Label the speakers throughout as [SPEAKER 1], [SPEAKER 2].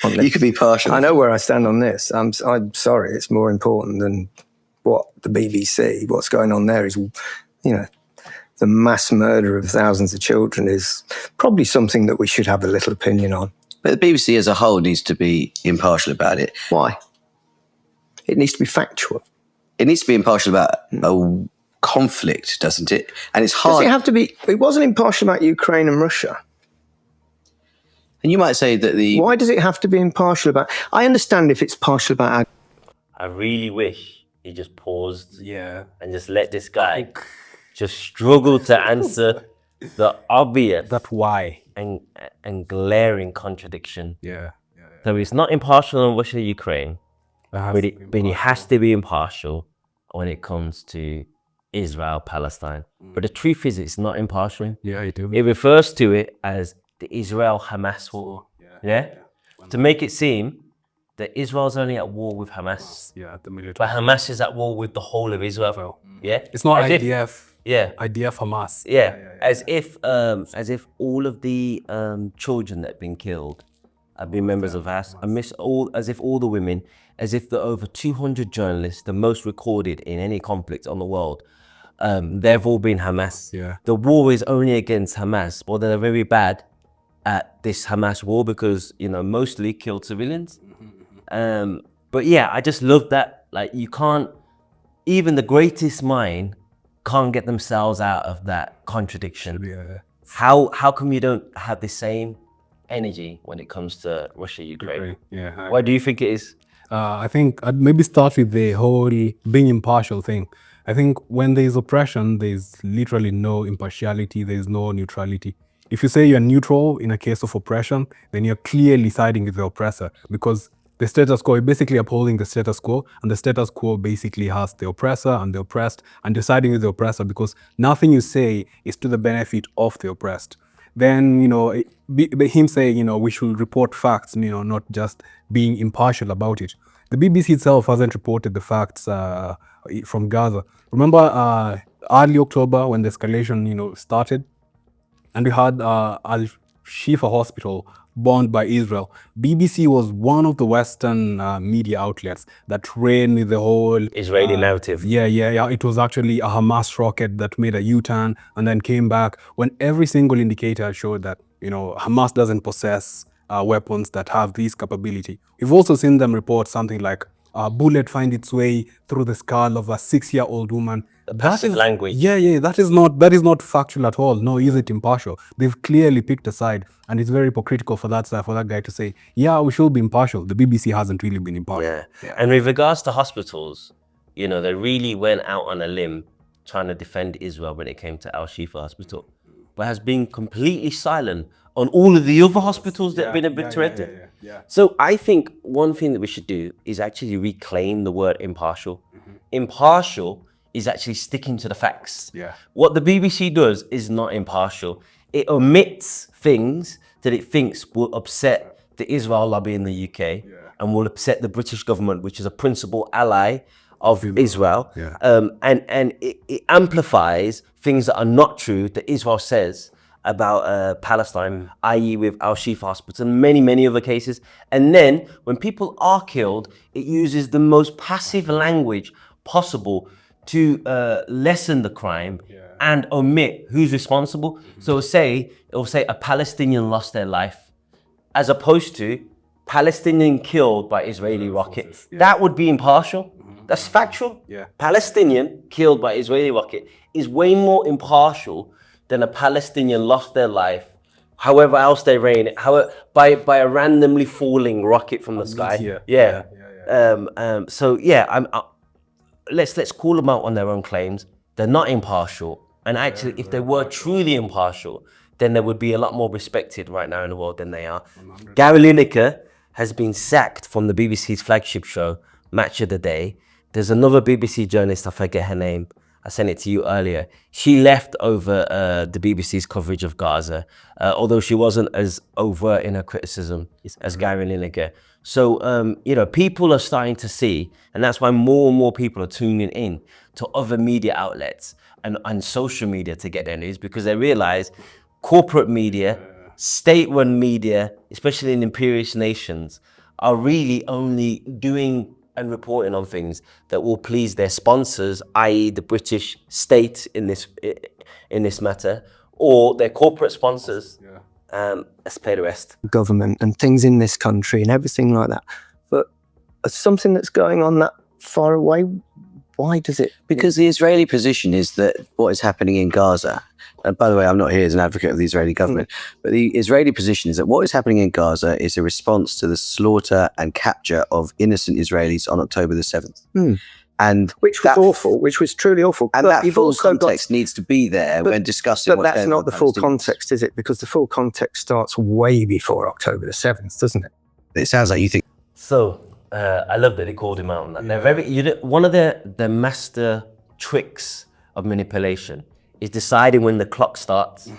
[SPEAKER 1] on this.
[SPEAKER 2] You could be partial.
[SPEAKER 1] I know where I stand on this. I'm sorry, it's more important than what the BBC, what's going on there is, the mass murder of thousands of children is probably something that we should have a little opinion on.
[SPEAKER 2] But the BBC as a whole needs to be impartial about it.
[SPEAKER 1] Why? It needs to be factual.
[SPEAKER 2] It needs to be impartial about a conflict, doesn't it? And it's hard.
[SPEAKER 1] Does it have to be? It wasn't impartial about Ukraine and Russia.
[SPEAKER 2] And you might say that
[SPEAKER 1] Why does it have to be impartial about? I understand if it's partial about.
[SPEAKER 3] I really wish he just paused, and just let this guy just struggle to answer the obvious
[SPEAKER 4] why
[SPEAKER 3] and glaring contradiction. So it's not impartial on Russia, Ukraine, but he has to be impartial when it comes to Israel, Palestine. But the truth is, it's not impartial. It refers to it as the Israel-Hamas war. To make it seem that Israel's only at war with Hamas.
[SPEAKER 4] The military.
[SPEAKER 3] But Hamas is at war with the whole of Israel.
[SPEAKER 4] It's not
[SPEAKER 3] as
[SPEAKER 4] IDF.
[SPEAKER 3] If,
[SPEAKER 4] IDF Hamas.
[SPEAKER 3] As if all of the children that have been killed have been members of Hamas. As if all the women, as if the over 200 journalists, the most recorded in any conflict on the world, they've all been Hamas. The war is only against Hamas. Well, they're very bad at this Hamas war because, mostly killed civilians. But I just love that. Like, you can't, even the greatest mind can't get themselves out of that contradiction. How come you don't have the same energy when it comes to Russia, Ukraine? Why do you think it is?
[SPEAKER 4] I think I'd maybe start with the whole being impartial thing. I think when there's oppression, there's literally no impartiality, there's no neutrality. If you say you're neutral in a case of oppression, then you're clearly siding with the oppressor because the status quo, you're basically upholding the status quo, and the status quo basically has the oppressor and the oppressed, and you're siding with the oppressor because nothing you say is to the benefit of the oppressed. Then, him saying, we should report facts, not just being impartial about it. The BBC itself hasn't reported the facts from Gaza. Remember early October when the escalation, started? And we had Al-Shifa hospital bombed by Israel. BBC was one of the Western media outlets that ran with the whole
[SPEAKER 3] Israeli narrative.
[SPEAKER 4] It was actually a Hamas rocket that made a U-turn and then came back when every single indicator showed that, Hamas doesn't possess weapons that have this capability. We've also seen them report something like a bullet find its way through the skull of a 6-year-old woman.
[SPEAKER 3] That is language.
[SPEAKER 4] That is not factual at all. No, is it impartial? They've clearly picked a side, and it's very hypocritical for that guy to say, we should be impartial. The BBC hasn't really been impartial.
[SPEAKER 3] And with regards to hospitals, they really went out on a limb trying to defend Israel when it came to Al-Shifa hospital, but has been completely silent on all of the other hospitals that have been a bit threatened. So I think one thing that we should do is actually reclaim the word impartial. Impartial is actually sticking to the facts. What the BBC does is not impartial. It omits things that it thinks will upset the Israel lobby in the UK and will upset the British government, which is a principal ally of Israel. And it amplifies things that are not true that Israel says about Palestine, i.e. with Al-Shifa Hospital and many, many other cases. And then when people are killed, it uses the most passive language possible to lessen the crime and omit who's responsible. So it'll say a Palestinian lost their life, as opposed to Palestinian killed by Israeli rocket. That would be impartial. That's factual. Palestinian killed by Israeli rocket is way more impartial than a Palestinian lost their life, however else they rain it, by a randomly falling rocket from the sky. Let's call them out on their own claims. They're not impartial, and actually, if they were truly impartial, then they would be a lot more respected right now in the world than they are. 100%. Gary Lineker has been sacked from the BBC's flagship show, Match of the Day. There's another BBC journalist, I forget her name, I sent it to you earlier. She left over the BBC's coverage of Gaza, although she wasn't as overt in her criticism as Gary Lineker. So, people are starting to see, and that's why more and more people are tuning in to other media outlets and social media to get their news, because they realize corporate media state-run media, especially in imperialist nations, are really only doing and reporting on things that will please their sponsors, i.e. the British state in this matter, or their corporate sponsors. Let's play the rest.
[SPEAKER 1] Government and things in this country and everything like that. But something that's going on that far away, why does it?
[SPEAKER 2] Because the Israeli position is that what is happening in Gaza, and by the way, I'm not here as an advocate of the Israeli government, but the Israeli position is that what is happening in Gaza is a response to the slaughter and capture of innocent Israelis on October the 7th. And
[SPEAKER 1] Which was awful, which was truly awful.
[SPEAKER 2] And
[SPEAKER 1] but
[SPEAKER 2] that
[SPEAKER 1] you've
[SPEAKER 2] full
[SPEAKER 1] also
[SPEAKER 2] context needs to be there when discussing
[SPEAKER 1] But
[SPEAKER 2] what's
[SPEAKER 1] that's
[SPEAKER 2] going
[SPEAKER 1] not
[SPEAKER 2] on
[SPEAKER 1] the
[SPEAKER 2] with
[SPEAKER 1] full
[SPEAKER 2] Palestinians.
[SPEAKER 1] context, is it? Because the full context starts way before October the 7th, doesn't it?
[SPEAKER 2] It sounds like you think.
[SPEAKER 3] So I love that they called him out on that. They're very, one of the master tricks of manipulation is deciding when the clock starts.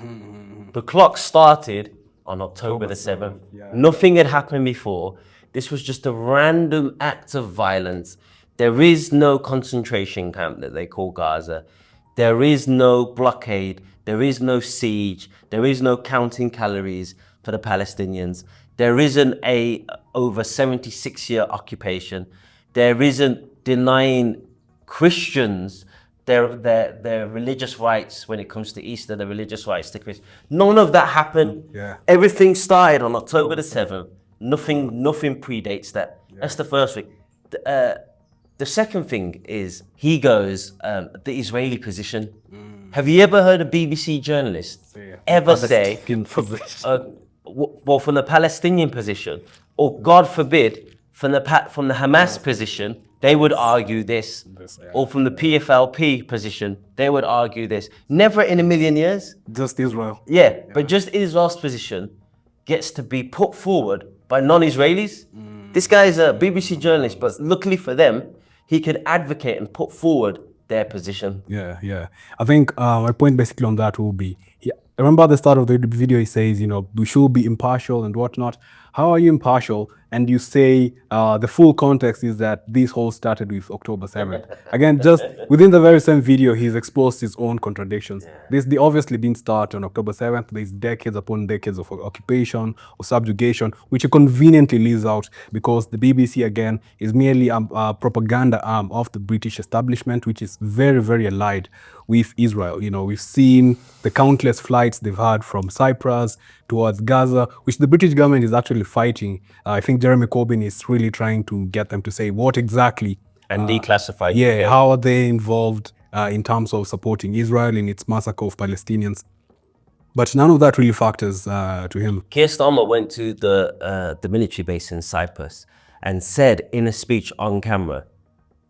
[SPEAKER 3] The clock started on October the 7th. Nothing had happened before. This was just a random act of violence. There is no concentration camp that they call Gaza. There is no blockade. There is no siege. There is no counting calories for the Palestinians. There isn't a over 76-year occupation. There isn't denying Christians their religious rights when it comes to Easter, the religious rights to Christians. None of that happened. Everything started on October the 7th. Nothing predates that. That's the first thing. The second thing is, he goes, the Israeli position. Have you ever heard a BBC journalist ever say, well, from the Palestinian position, or God forbid, from the Hamas position, they would argue this, or from the PFLP position, they would argue this. Never in a million years.
[SPEAKER 4] Just Israel.
[SPEAKER 3] Yeah, but just Israel's position gets to be put forward by non-Israelis. This guy is a BBC journalist, but luckily for them, he could advocate and put forward their position.
[SPEAKER 4] Yeah. I think my point basically on that will be, remember at the start of the video, he says, we should be impartial and whatnot. How are you impartial? And you say the full context is that this whole started with October 7th. Again, just within the very same video, he's exposed his own contradictions. They obviously didn't start on October 7th. There's decades upon decades of occupation or subjugation, which he conveniently leaves out because the BBC, again, is merely a propaganda arm of the British establishment, which is very, very allied with Israel. We've seen the countless flights they've had from Cyprus towards Gaza, which the British government is actually fighting. I think Jeremy Corbyn is really trying to get them to say what exactly.
[SPEAKER 3] And declassify.
[SPEAKER 4] How are they involved in terms of supporting Israel in its massacre of Palestinians? But none of that really factors to him.
[SPEAKER 3] Keir Starmer went to the military base in Cyprus and said in a speech on camera,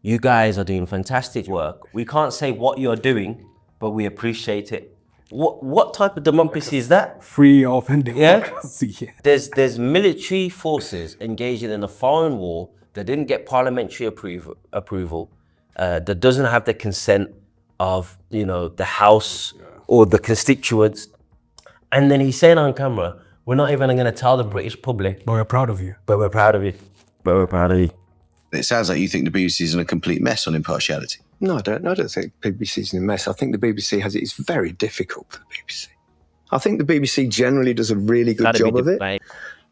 [SPEAKER 3] you guys are doing fantastic work. We can't say what you're doing, but we appreciate it. What type of democracy is that?
[SPEAKER 4] Free open democracy.
[SPEAKER 3] Yeah? There's military forces engaging in a foreign war that didn't get parliamentary approval, that doesn't have the consent of the House or the constituents. And then he's saying on camera, we're not even going to tell the British public.
[SPEAKER 4] But we're proud of you.
[SPEAKER 3] But we're proud of you. But we're proud of you.
[SPEAKER 2] It sounds like you think the BBC is in a complete mess on impartiality.
[SPEAKER 1] No, I don't think BBC's in a mess. I think the BBC it's very difficult for the BBC. I think the BBC generally does a really good job of it.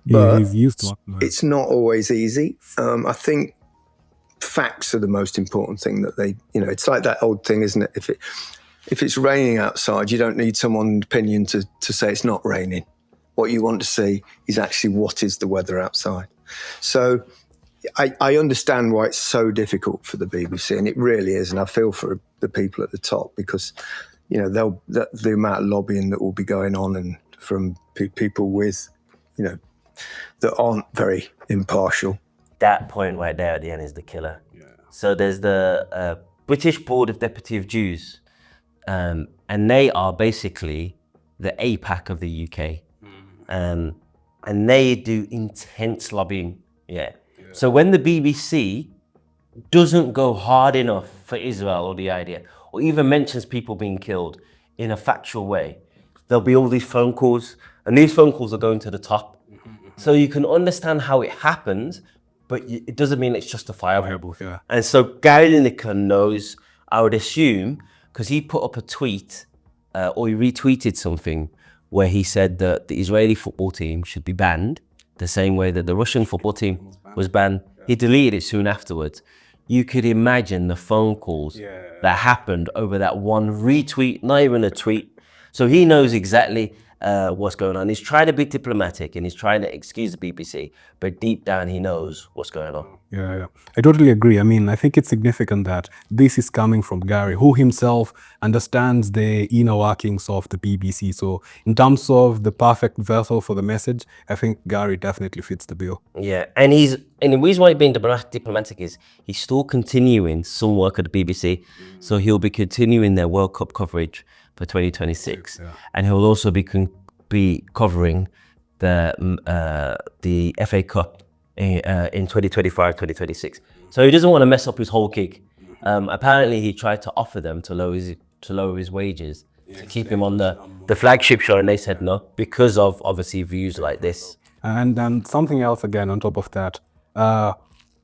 [SPEAKER 4] But he's used to it.
[SPEAKER 1] It's not always easy. I think facts are the most important thing that they, it's like that old thing, isn't it? If it's raining outside, you don't need someone's opinion to say it's not raining. What you want to see is actually what is the weather outside. So I understand why it's so difficult for the BBC, and it really is. And I feel for the people at the top because, the amount of lobbying that will be going on and from people with, that aren't very impartial.
[SPEAKER 3] That point right there at the end is the killer. Yeah. So there's the British Board of Deputy of Jews, and they are basically the APAC of the UK. And they do intense lobbying. Yeah. So when the BBC doesn't go hard enough for Israel or the idea, or even mentions people being killed in a factual way, there'll be all these phone calls, and these phone calls are going to the top. So you can understand how it happens, but it doesn't mean it's justifiable.
[SPEAKER 4] Yeah.
[SPEAKER 3] And so Gary Lineker knows, I would assume, because he put up a tweet, or he retweeted something, where he said that the Israeli football team should be banned the same way that the Russian football team was banned. He deleted it soon afterwards. You could imagine the phone calls that happened over that one retweet, not even a tweet. So he knows exactly what's going on. He's trying to be diplomatic and he's trying to excuse the BBC, but deep down he knows what's going on.
[SPEAKER 4] Yeah, I totally agree. I mean, I think it's significant that this is coming from Gary, who himself understands the inner workings of the BBC. So in terms of the perfect vessel for the message, I think Gary definitely fits the bill.
[SPEAKER 3] Yeah, and the reason why he's being diplomatic is he's still continuing some work at the BBC. So he'll be continuing their World Cup coverage for 2026, and he'll also be covering the FA Cup in 2025, 2026. So he doesn't want to mess up his whole gig. Apparently, he tried to offer them to lower his wages to keep him on the flagship show, and they said no because of obviously views like this.
[SPEAKER 4] And then something else again on top of that.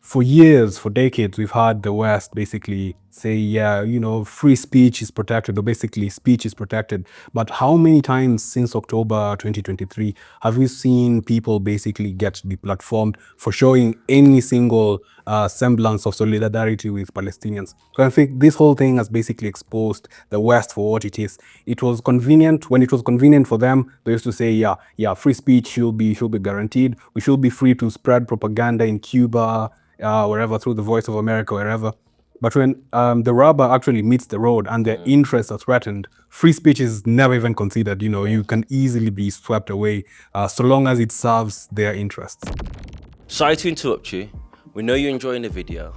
[SPEAKER 4] For years, for decades, we've had the West basically say, yeah, you know, free speech is protected, or basically speech is protected. But how many times since October 2023 have we seen people basically get deplatformed for showing any single semblance of solidarity with Palestinians? So I think this whole thing has basically exposed the West for what it is. It was convenient. When it was convenient for them, they used to say, yeah, free speech should be guaranteed. We should be free to spread propaganda in Cuba, wherever, through the Voice of America, wherever. But when the rubber actually meets the road and their interests are threatened, free speech is never even considered. You know, you can easily be swept away so long as it serves their interests.
[SPEAKER 3] Sorry to interrupt you. We know you're enjoying the video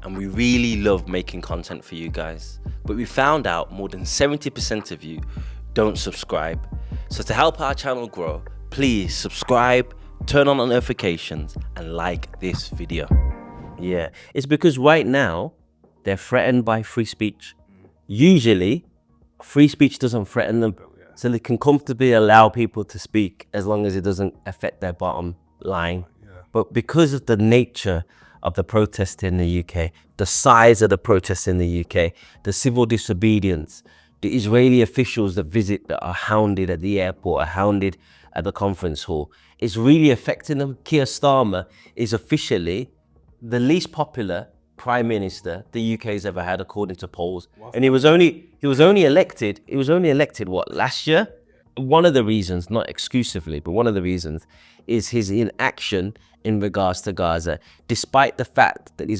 [SPEAKER 3] and we really love making content for you guys. But we found out more than 70% of you don't subscribe. So to help our channel grow, please subscribe, turn on the notifications and like this video. Yeah, it's because right now they're threatened by free speech. Usually free speech doesn't threaten them, so they can comfortably allow people to speak as long as it doesn't affect their bottom line. But because of the nature of the protest in the UK, the size of the protests in the UK, the civil disobedience, the Israeli officials that are hounded at the airport, are hounded at the conference hall, it's really affecting them. Keir Starmer is officially the least popular prime minister the UK's ever had, according to polls. And he was only elected what, last year? One of the reasons, not exclusively, but one of the reasons is his inaction in regards to Gaza, despite the fact that he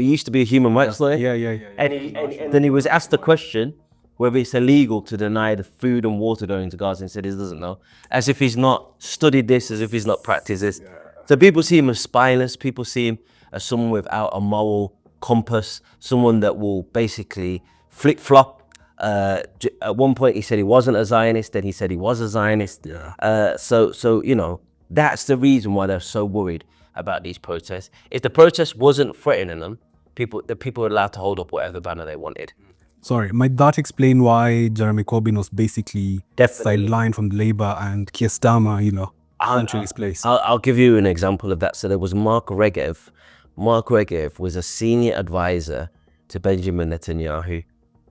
[SPEAKER 3] used to be a human rights lawyer. And then he was asked the question whether it's illegal to deny the food and water going to Gaza, and said he doesn't know, as if he's not studied this, as if he's not practiced this. So people see him as spineless, people see him as someone without a moral compass, someone that will basically flip-flop. At one point he said he wasn't a Zionist, then he said he was a Zionist. So you know, that's the reason why they're so worried about these protests. If the protest wasn't threatening them, the people were allowed to hold up whatever banner they wanted.
[SPEAKER 4] Sorry, might that explain why Jeremy Corbyn was basically sidelined from Labour and Keir Starmer, you know, essentially his place?
[SPEAKER 3] I'll give you an example of that. So there was Mark Regev. Mark Regev was a senior advisor to Benjamin Netanyahu.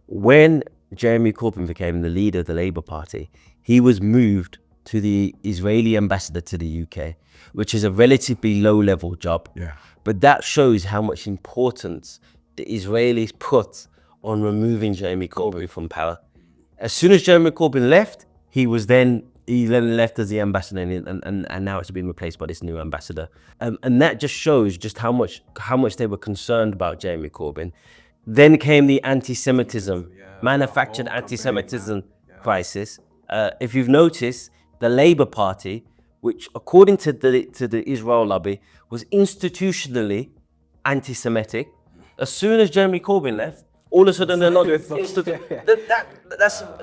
[SPEAKER 3] When Jeremy Corbyn became the leader of the Labour Party, he was moved to the Israeli ambassador to the UK, which is a relatively low-level job. But that shows how much importance the Israelis put on removing Jeremy Corbyn from power. As soon as Jeremy Corbyn left, he then left as the ambassador, and now it's been replaced by this new ambassador. And that just shows just how much they were concerned about Jeremy Corbyn. Then came the anti-Semitism, manufactured anti-Semitism crisis. If you've noticed, the Labour Party, which according to the Israel lobby was institutionally anti-Semitic, as soon as Jeremy Corbyn left, all of a sudden they're not.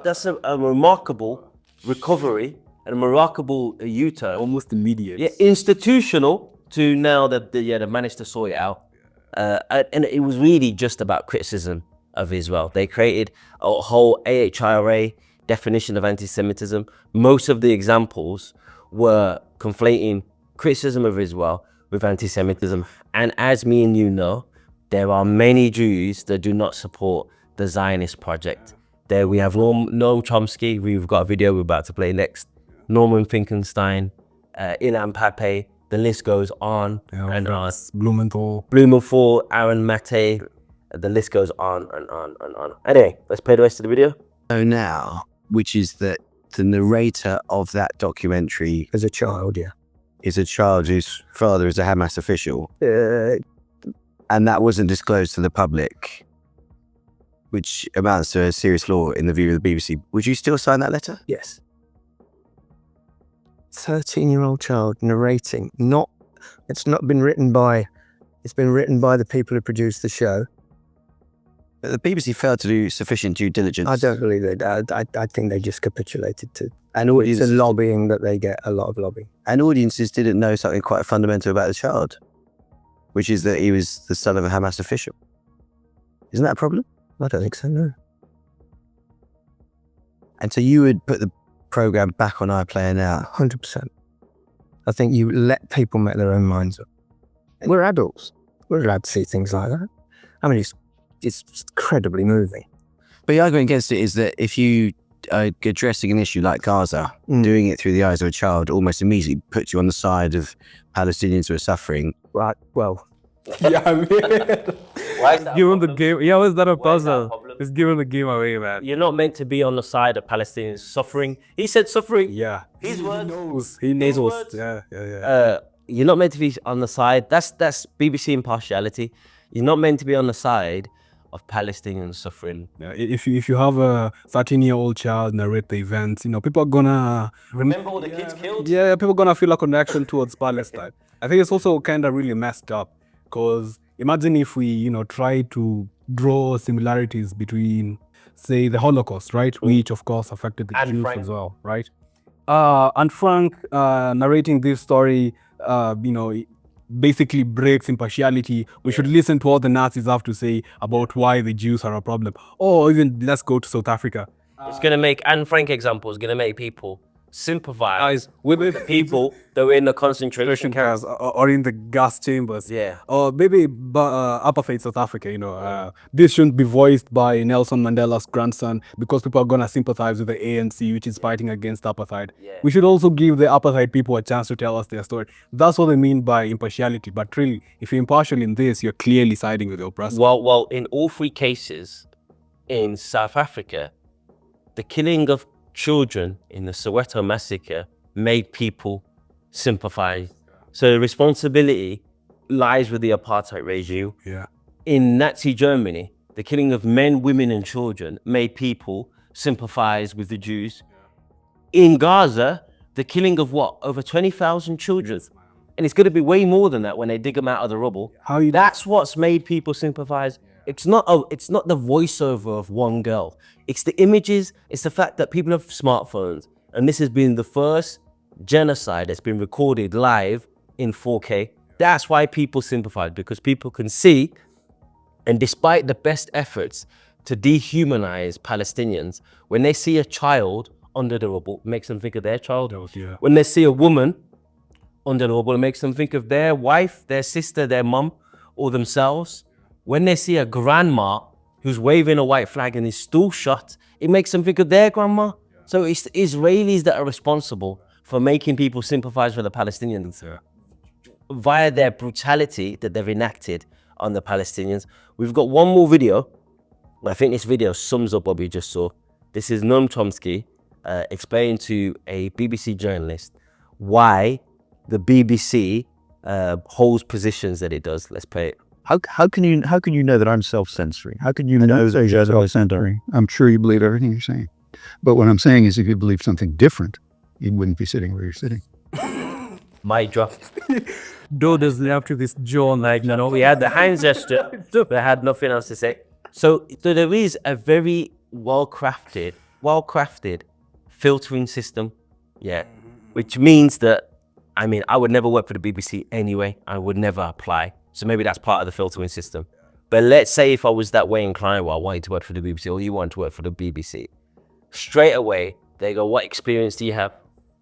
[SPEAKER 3] That's a remarkable recovery and a remarkable U-turn.
[SPEAKER 4] Almost immediate.
[SPEAKER 3] Yeah, institutional to now that they managed to sort it out. And it was really just about criticism of Israel. They created a whole AHRA definition of anti-Semitism. Most of the examples were conflating criticism of Israel with anti-Semitism. And as me and you know, there are many Jews that do not support the Zionist project. There we have Noam Chomsky. We've got a video we're about to play next. Norman Finkelstein, Ilan Pape, the list goes on and on. Blumenthal, Aaron Mate, the list goes on and on and on. Anyway, let's play the rest of the video.
[SPEAKER 2] So now, which is that the narrator of that documentary
[SPEAKER 1] As a child, yeah.
[SPEAKER 2] is a child whose father is a Hamas official, and that wasn't disclosed to the public, which amounts to a serious flaw in the view of the BBC. Would you still sign that letter?
[SPEAKER 1] Yes. 13-year-old child narrating. It's not been written by. It's been written by the people who produced the show.
[SPEAKER 2] But the BBC failed to do sufficient due diligence.
[SPEAKER 1] I don't believe they did. I think they just capitulated to.
[SPEAKER 2] And
[SPEAKER 1] It's a lobbying that they get, a lot of lobbying.
[SPEAKER 2] And audiences didn't know something quite fundamental about the child, which is that he was the son of a Hamas official. Isn't that a problem?
[SPEAKER 1] I don't think so, no.
[SPEAKER 2] And so you would put the program back on iPlayer now?
[SPEAKER 1] 100%. I think you let people make their own minds up. We're adults. We're allowed to see things like that. I mean, it's incredibly moving.
[SPEAKER 2] But the argument against it is that if you are addressing an issue like Gaza, doing it through the eyes of a child almost immediately puts you on the side of Palestinians who are suffering.
[SPEAKER 1] Right, well,
[SPEAKER 4] Yeah, I mean,
[SPEAKER 3] Why is that
[SPEAKER 4] given the game. Yeah, what's that a
[SPEAKER 3] Why is that a
[SPEAKER 4] puzzle?
[SPEAKER 3] problem?
[SPEAKER 4] It's giving the game away, man.
[SPEAKER 3] You're not meant to be on the side of Palestinians suffering. He said suffering.
[SPEAKER 4] Yeah,
[SPEAKER 3] His words.
[SPEAKER 4] He knows.
[SPEAKER 3] His words.
[SPEAKER 4] Yeah.
[SPEAKER 3] You're not meant to be on the side. That's BBC impartiality. You're not meant to be on the side of Palestinians suffering.
[SPEAKER 4] Yeah, if you have a 13-year-old child narrate the events, people are gonna
[SPEAKER 3] Remember all the kids killed?
[SPEAKER 4] Yeah, people are gonna feel a connection towards Palestine. I think it's also kind of really messed up because imagine if we, try to draw similarities between, say, the Holocaust, right, which of course affected the
[SPEAKER 3] And
[SPEAKER 4] Jews
[SPEAKER 3] Frank.
[SPEAKER 4] as well, right? And Frank narrating this story, basically breaks impartiality. We should listen to what the Nazis have to say about why the Jews are a problem. Or even let's go to South Africa.
[SPEAKER 3] It's going to make Anne Frank example is going to make people sympathize
[SPEAKER 4] with
[SPEAKER 3] with the people that were in the concentration camps.
[SPEAKER 4] camps or in the gas chambers.
[SPEAKER 3] Yeah.
[SPEAKER 4] Or maybe apartheid South Africa, this shouldn't be voiced by Nelson Mandela's grandson because people are going to sympathize with the ANC, which is fighting against apartheid.
[SPEAKER 3] Yeah.
[SPEAKER 4] We should also give the apartheid people a chance to tell us their story. That's what they mean by impartiality. But really, if you're impartial in this, you're clearly siding with the oppressor.
[SPEAKER 3] Well, in all three cases in South Africa, the killing of children in the Soweto massacre made people sympathize. So the responsibility lies with the apartheid regime.
[SPEAKER 4] Yeah.
[SPEAKER 3] In Nazi Germany, the killing of men, women, and children made people sympathize with the Jews. In Gaza, the killing of over 20,000 children. And it's going to be way more than that when they dig them out of the rubble. That's what's made people sympathize. It's not the voiceover of one girl. It's the images. It's the fact that people have smartphones. And this has been the first genocide that's been recorded live in 4K. That's why people sympathize, because people can see, and despite the best efforts to dehumanize Palestinians, when they see a child under the rubble, it makes them think of their child. When they see a woman under the rubble, it makes them think of their wife, their sister, their mum, or themselves. When they see a grandma who's waving a white flag and is still shot, it makes them think of their grandma. So it's the Israelis that are responsible for making people sympathize with the Palestinians via their brutality that they've enacted on the Palestinians. We've got one more video. I think this video sums up what we just saw. This is Noam Chomsky explaining to a BBC journalist why the BBC holds positions that it does. Let's play it.
[SPEAKER 5] How can you know that I'm self-censoring? How can you know that you're self-censoring? I'm sure you believe everything you're saying. But what I'm saying is if you believe something different, you wouldn't be sitting where you're sitting.
[SPEAKER 3] My drop.
[SPEAKER 4] Doe does left to this jaw like,
[SPEAKER 3] We had the hand gesture, but I had nothing else to say. So there is a very well-crafted filtering system, which means that, I would never work for the BBC anyway. I would never apply. So maybe that's part of the filtering system. But let's say if I was that way inclined, I wanted to work for the BBC, or you wanted to work for the BBC, straight away, they go, what experience do you have?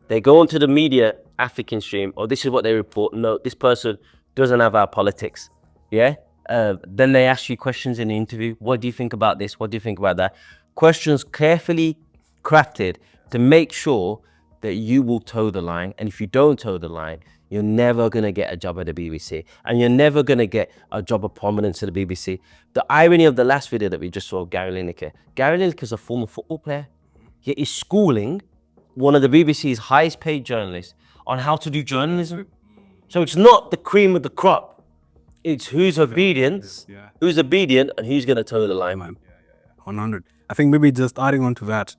[SPEAKER 3] They go onto the media African stream, or this is what they report. No, this person doesn't have our politics. Yeah. Then they ask you questions in the interview. What do you think about this? What do you think about that? Questions carefully crafted to make sure that you will toe the line. And if you don't toe the line, you're never going to get a job at the BBC. And you're never going to get a job of prominence at the BBC. The irony of the last video that we just saw, Gary Lineker. Gary Lineker is a former football player. Yet he's schooling one of the BBC's highest paid journalists on how to do journalism. So it's not the cream of the crop. It's who's obedient, who's obedient, and who's going to toe the line, man.
[SPEAKER 4] 100. I think maybe just adding on to that,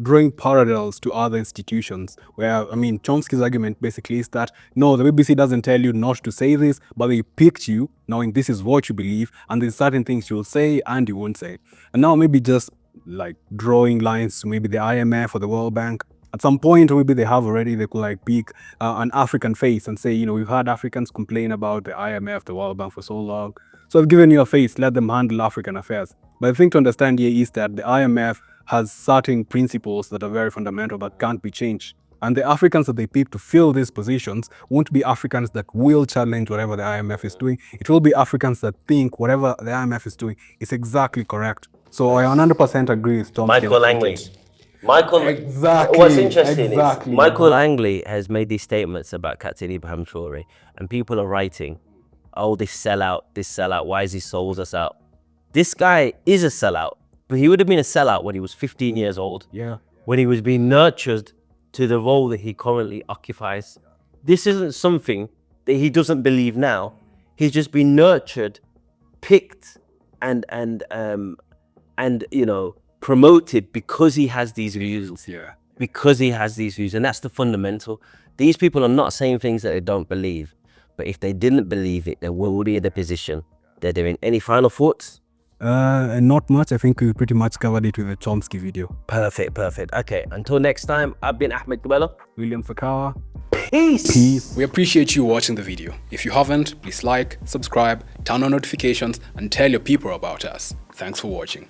[SPEAKER 4] drawing parallels to other institutions where, I mean, Chomsky's argument basically is that, no, the BBC doesn't tell you not to say this, but they picked you knowing this is what you believe, and there's certain things you'll say and you won't say. And now maybe just like drawing lines to maybe the IMF or the World Bank. At some point, maybe they have already, they could like pick an African face and say, you know, we've had Africans complain about the IMF, the World Bank for so long. So I've given you a face, let them handle African affairs. But the thing to understand here is that the IMF has certain principles that are very fundamental that can't be changed. And the Africans that they pick to fill these positions won't be Africans that will challenge whatever the IMF is doing. It will be Africans that think whatever the IMF is doing is exactly correct. So I 100% agree with Tom.
[SPEAKER 3] Michael Langley.
[SPEAKER 4] Exactly.
[SPEAKER 3] What's interesting
[SPEAKER 4] exactly.
[SPEAKER 3] is Michael Langley has made these statements about Captain Ibrahim Traore, and people are writing, oh, this sellout, why is he sold us out? This guy is a sellout, but he would have been a sellout when he was 15 years old.
[SPEAKER 4] Yeah.
[SPEAKER 3] When he was being nurtured to the role that he currently occupies. This isn't something that he doesn't believe now. He's just been nurtured, picked, and you know, promoted because he has these views.
[SPEAKER 4] Yeah.
[SPEAKER 3] Because he has these views, and that's the fundamental. These people are not saying things that they don't believe, but if they didn't believe it, they will be in the position they're doing. Any final thoughts?
[SPEAKER 4] Not much. I think we pretty much covered it with the Chomsky video.
[SPEAKER 3] Perfect. Okay, until next time, I've been Ahmed Dwella.
[SPEAKER 4] William Fakawa.
[SPEAKER 3] Peace.
[SPEAKER 6] We appreciate you watching the video. If you haven't, please like, subscribe, turn on notifications, and tell your people about us. Thanks for watching.